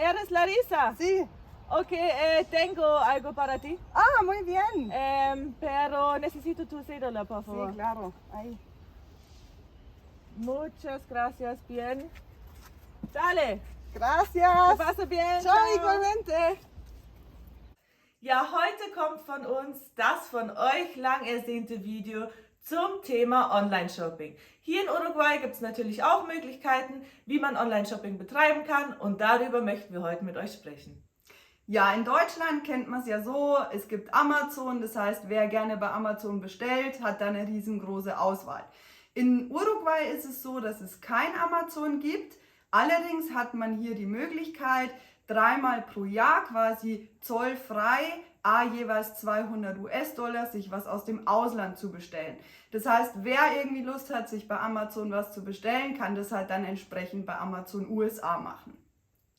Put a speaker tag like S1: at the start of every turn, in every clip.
S1: ¿Eres Larisa?
S2: Sí.
S1: Ok, tengo algo para ti,
S2: Ah, muy bien.
S1: pero necesito tu cédula, por favor.
S2: Sí, claro. Ahí.
S1: Muchas gracias, bien. Dale,
S2: Gracias.
S1: que pase bien.
S2: Ciao, igualmente.
S1: Ja, heute kommt von uns das von euch lang ersehnte Video zum Thema Online-Shopping. Hier in Uruguay gibt es natürlich auch Möglichkeiten, wie man Online-Shopping betreiben kann, und darüber möchten wir heute mit euch sprechen.
S2: Ja, in Deutschland kennt man es ja so, es gibt Amazon, das heißt, wer gerne bei Amazon bestellt, hat da eine riesengroße Auswahl. In Uruguay ist es so, dass es kein Amazon gibt, allerdings hat man hier die Möglichkeit, 3-mal pro Jahr quasi zollfrei, jeweils 200 US-Dollar, sich was aus dem Ausland zu bestellen. Das heißt, wer irgendwie Lust hat, sich bei Amazon was zu bestellen, kann das halt dann entsprechend bei Amazon USA machen.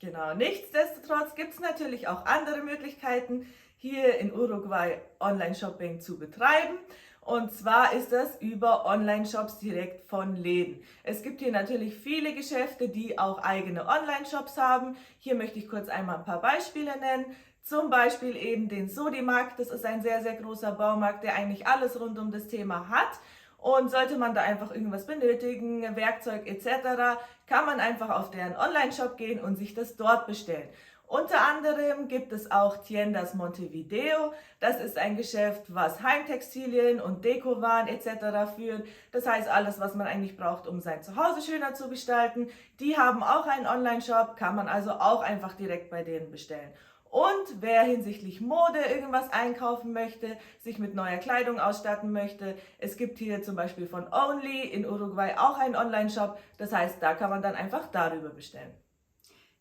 S1: Genau, nichtsdestotrotz gibt es natürlich auch andere Möglichkeiten, hier in Uruguay Online-Shopping zu betreiben. Und zwar ist das über Online-Shops direkt von Läden. Es gibt hier natürlich viele Geschäfte, die auch eigene Online-Shops haben. Hier möchte ich kurz einmal ein paar Beispiele nennen. Zum Beispiel eben den Sodimac. Das ist ein sehr, sehr großer Baumarkt, der eigentlich alles rund um das Thema hat. Und sollte man da einfach irgendwas benötigen, Werkzeug etc., kann man einfach auf deren Online-Shop gehen und sich das dort bestellen. Unter anderem gibt es auch Tiendas Montevideo. Das ist ein Geschäft, was Heimtextilien und Dekowaren etc. führt. Das heißt, alles, was man eigentlich braucht, um sein Zuhause schöner zu gestalten. Die haben auch einen Online-Shop, kann man also auch einfach direkt bei denen bestellen. Und wer hinsichtlich Mode irgendwas einkaufen möchte, sich mit neuer Kleidung ausstatten möchte, es gibt hier zum Beispiel von Only in Uruguay auch einen Online-Shop. Das heißt, da kann man dann einfach darüber bestellen.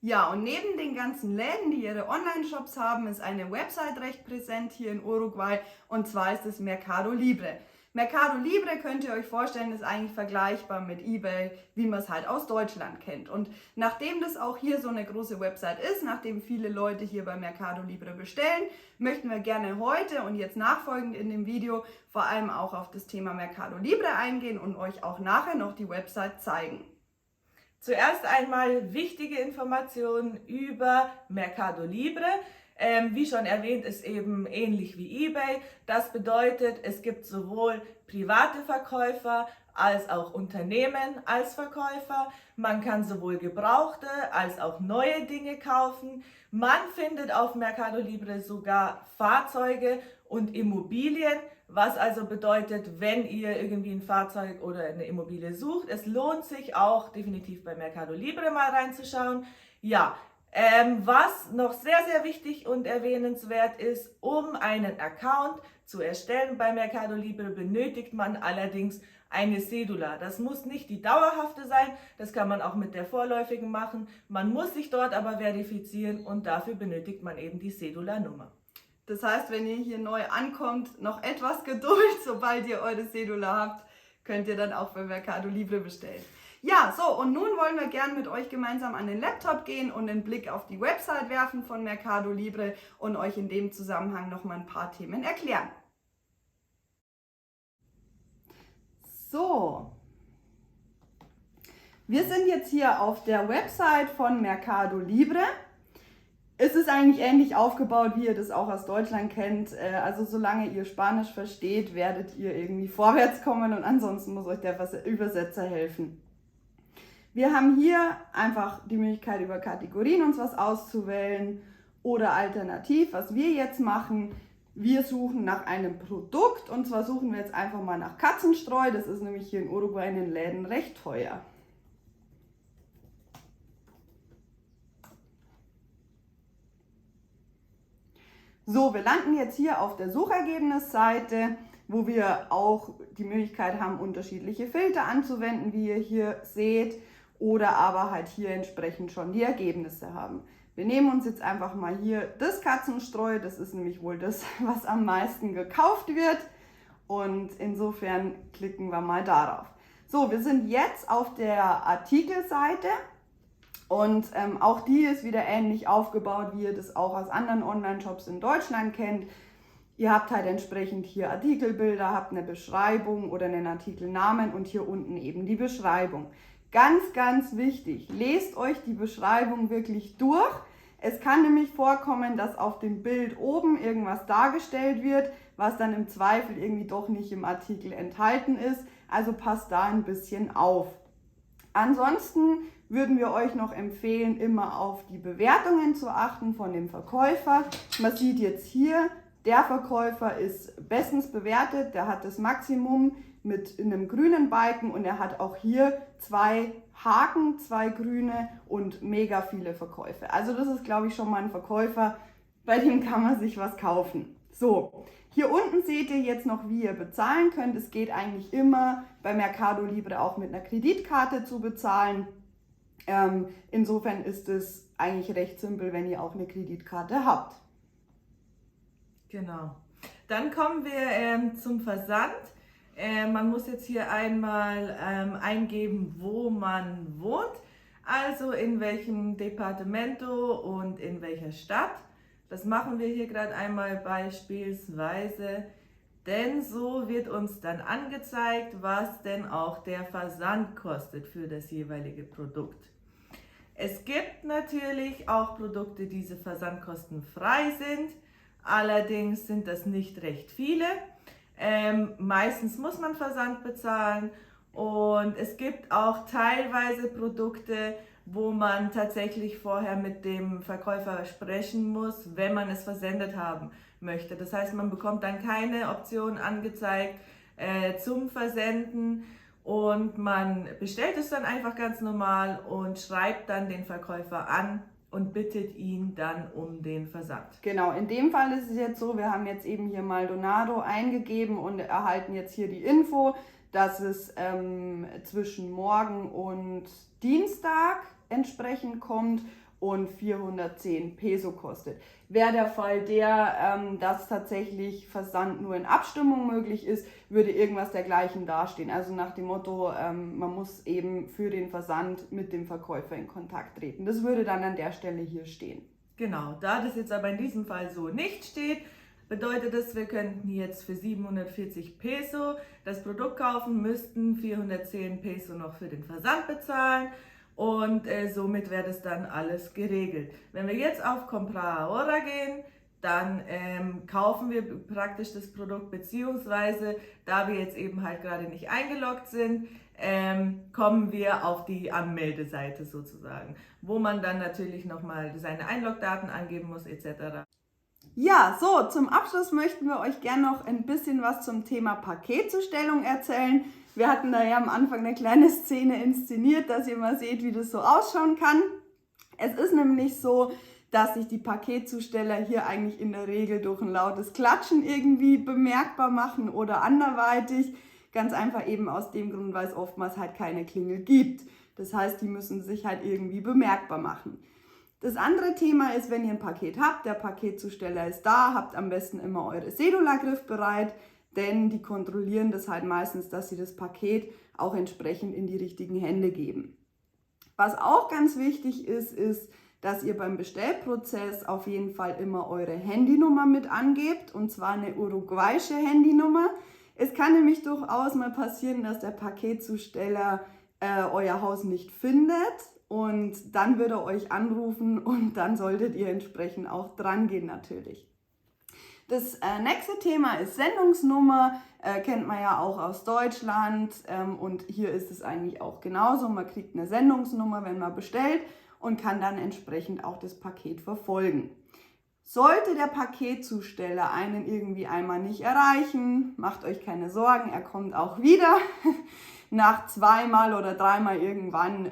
S2: Ja, und neben den ganzen Läden, die ihre Online-Shops haben, ist eine Website recht präsent hier in Uruguay, und zwar ist es Mercado Libre. Mercado Libre, könnt ihr euch vorstellen, ist eigentlich vergleichbar mit eBay, wie man es halt aus Deutschland kennt. Und nachdem das auch hier so eine große Website ist, nachdem viele Leute hier bei Mercado Libre bestellen, möchten wir gerne heute und jetzt nachfolgend in dem Video vor allem auch auf das Thema Mercado Libre eingehen und euch auch nachher noch die Website zeigen.
S1: Zuerst einmal wichtige Informationen über Mercado Libre. Wie schon erwähnt, ist eben ähnlich wie eBay. Das bedeutet, es gibt sowohl private Verkäufer als auch Unternehmen als Verkäufer. Man kann sowohl gebrauchte als auch neue Dinge kaufen. Man findet auf Mercado Libre sogar Fahrzeuge und Immobilien, was also bedeutet, wenn ihr irgendwie ein Fahrzeug oder eine Immobilie sucht, es lohnt sich auch definitiv bei Mercado Libre mal reinzuschauen. Ja, was noch sehr, sehr wichtig und erwähnenswert ist, um einen Account zu erstellen bei Mercado Libre, benötigt man allerdings eine Cédula. Das muss nicht die dauerhafte sein, das kann man auch mit der vorläufigen machen. Man muss sich dort aber verifizieren und dafür benötigt man eben die Cédula-Nummer.
S2: Das heißt, wenn ihr hier neu ankommt, noch etwas Geduld, sobald ihr eure Cédula habt, könnt ihr dann auch bei Mercado Libre bestellen. Ja, so, und nun wollen wir gern mit euch gemeinsam an den Laptop gehen und einen Blick auf die Website werfen von Mercado Libre und euch in dem Zusammenhang noch mal ein paar Themen erklären. So, wir sind jetzt hier auf der Website von Mercado Libre. Es ist eigentlich ähnlich aufgebaut, wie ihr das auch aus Deutschland kennt. Also solange ihr Spanisch versteht, werdet ihr irgendwie vorwärts kommen, und ansonsten muss euch der Übersetzer helfen. Wir haben hier einfach die Möglichkeit, über Kategorien uns was auszuwählen, oder alternativ, was wir jetzt machen, wir suchen nach einem Produkt, und zwar suchen wir jetzt einfach mal nach Katzenstreu. Das ist nämlich hier in Uruguay in den Läden recht teuer. So, wir landen jetzt hier auf der Suchergebnisseite, wo wir auch die Möglichkeit haben, unterschiedliche Filter anzuwenden, wie ihr hier seht, oder aber halt hier entsprechend schon die Ergebnisse haben. Wir nehmen uns jetzt einfach mal hier das Katzenstreu, das ist nämlich wohl das, was am meisten gekauft wird, und insofern klicken wir mal darauf. So, wir sind jetzt auf der Artikelseite. Und auch die ist wieder ähnlich aufgebaut, wie ihr das auch aus anderen Online-Shops in Deutschland kennt. Ihr habt halt entsprechend hier Artikelbilder, habt eine Beschreibung oder einen Artikelnamen und hier unten eben die Beschreibung. Ganz, ganz wichtig, lest euch die Beschreibung wirklich durch. Es kann nämlich vorkommen, dass auf dem Bild oben irgendwas dargestellt wird, was dann im Zweifel irgendwie doch nicht im Artikel enthalten ist. Also passt da ein bisschen auf. Ansonsten würden wir euch noch empfehlen, immer auf die Bewertungen zu achten von dem Verkäufer. Man sieht jetzt hier, der Verkäufer ist bestens bewertet, der hat das Maximum mit einem grünen Balken und er hat auch hier 2 Haken, 2 grüne und mega viele Verkäufe. Also das ist, glaube ich, schon mal ein Verkäufer, bei dem kann man sich was kaufen. So, hier unten seht ihr jetzt noch, wie ihr bezahlen könnt. Es geht eigentlich immer bei Mercado Libre auch mit einer Kreditkarte zu bezahlen. Insofern ist es eigentlich recht simpel, wenn ihr auch eine Kreditkarte habt.
S1: Genau. Dann kommen wir zum Versand. Man muss jetzt hier einmal eingeben, wo man wohnt, also in welchem Departamento und in welcher Stadt. Das machen wir hier gerade einmal beispielsweise, denn so wird uns dann angezeigt, was denn auch der Versand kostet für das jeweilige Produkt. Es gibt natürlich auch Produkte, die diese versandkostenfrei sind, allerdings sind das nicht recht viele. Meistens muss man Versand bezahlen und es gibt auch teilweise Produkte, wo man tatsächlich vorher mit dem Verkäufer sprechen muss, wenn man es versendet haben möchte. Das heißt, man bekommt dann keine Option angezeigt zum Versenden und man bestellt es dann einfach ganz normal und schreibt dann den Verkäufer an und bittet ihn dann um den Versand.
S2: Genau, in dem Fall ist es jetzt so, wir haben jetzt eben hier Maldonado eingegeben und erhalten jetzt hier die Info, dass es zwischen morgen und Dienstag entsprechend kommt und 410 Peso kostet. Wäre der Fall dass tatsächlich Versand nur in Abstimmung möglich ist, würde irgendwas dergleichen dastehen. Also nach dem Motto, man muss eben für den Versand mit dem Verkäufer in Kontakt treten. Das würde dann an der Stelle hier stehen.
S1: Genau, da das jetzt aber in diesem Fall so nicht steht, bedeutet das, wir könnten jetzt für 740 Peso das Produkt kaufen, müssten 410 Peso noch für den Versand bezahlen. Und somit wäre das dann alles geregelt. Wenn wir jetzt auf Comprar Ahora gehen, dann kaufen wir praktisch das Produkt, beziehungsweise da wir jetzt eben halt gerade nicht eingeloggt sind, kommen wir auf die Anmeldeseite sozusagen, wo man dann natürlich nochmal seine Einlogdaten angeben muss etc.
S2: Ja, so, zum Abschluss möchten wir euch gerne noch ein bisschen was zum Thema Paketzustellung erzählen. Wir hatten da ja am Anfang eine kleine Szene inszeniert, dass ihr mal seht, wie das so ausschauen kann. Es ist nämlich so, dass sich die Paketzusteller hier eigentlich in der Regel durch ein lautes Klatschen irgendwie bemerkbar machen oder anderweitig. Ganz einfach eben aus dem Grund, weil es oftmals halt keine Klingel gibt. Das heißt, die müssen sich halt irgendwie bemerkbar machen. Das andere Thema ist, wenn ihr ein Paket habt, der Paketzusteller ist da, habt am besten immer eure Cedula griffbereit, denn die kontrollieren das halt meistens, dass sie das Paket auch entsprechend in die richtigen Hände geben. Was auch ganz wichtig ist, dass ihr beim Bestellprozess auf jeden Fall immer eure Handynummer mit angebt, und zwar eine uruguayische Handynummer. Es kann nämlich durchaus mal passieren, dass der Paketzusteller euer Haus nicht findet. Und dann wird er euch anrufen und dann solltet ihr entsprechend auch dran gehen natürlich. Das nächste Thema ist Sendungsnummer, kennt man ja auch aus Deutschland und hier ist es eigentlich auch genauso. Man kriegt eine Sendungsnummer, wenn man bestellt und kann dann entsprechend auch das Paket verfolgen. Sollte der Paketzusteller einen irgendwie einmal nicht erreichen, macht euch keine Sorgen, er kommt auch wieder. Nach 2-mal oder 3-mal irgendwann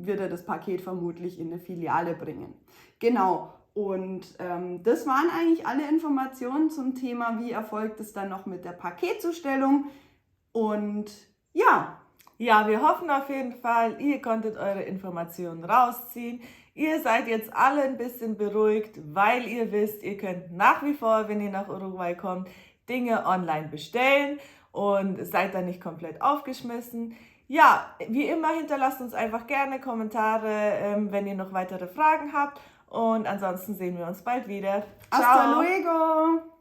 S2: wird er das Paket vermutlich in eine Filiale bringen. Genau, und das waren eigentlich alle Informationen zum Thema, wie erfolgt es dann noch mit der Paketzustellung. Und ja.
S1: Ja, wir hoffen auf jeden Fall, ihr konntet eure Informationen rausziehen. Ihr seid jetzt alle ein bisschen beruhigt, weil ihr wisst, ihr könnt nach wie vor, wenn ihr nach Uruguay kommt, Dinge online bestellen und seid dann nicht komplett aufgeschmissen. Ja, wie immer, hinterlasst uns einfach gerne Kommentare, wenn ihr noch weitere Fragen habt. Und ansonsten sehen wir uns bald wieder.
S2: Ciao. Hasta luego!